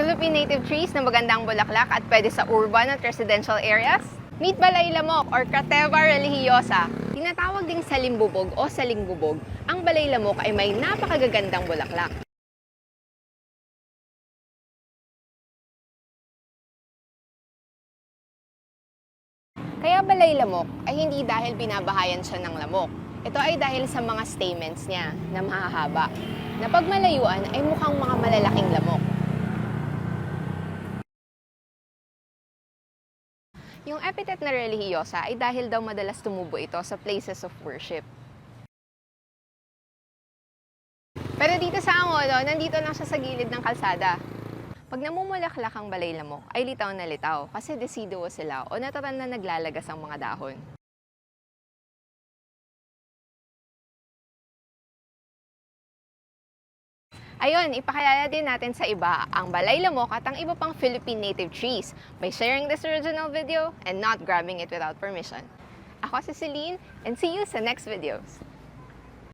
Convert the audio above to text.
Philippine native trees na magandang bulaklak at pwede sa urban at residential areas? Meet balay lamok or Croteva religiosa. Tinatawag ding salimbubog o salingbubog, ang balay lamok ay may napakagagandang bulaklak. Kaya balay lamok ay hindi dahil binabahayan siya ng lamok. Ito ay dahil sa mga stamens niya na mahahaba, na pag malayuan ay mukhang mga malalaking lamok. Yung epithet na religiosa ay dahil daw madalas tumubo ito sa places of worship. Pero dito sa Angono, nandito lang siya sa gilid ng kalsada. Pag namumulaklak ang balay lamok, ay litaw na litaw kasi deciduous sila o natural na naglalagas ang mga dahon. Ayun, ipakilala din natin sa iba ang balay lamok at ang iba pang Philippine native trees by sharing this original video and not grabbing it without permission. Ako si Celine and see you sa next videos.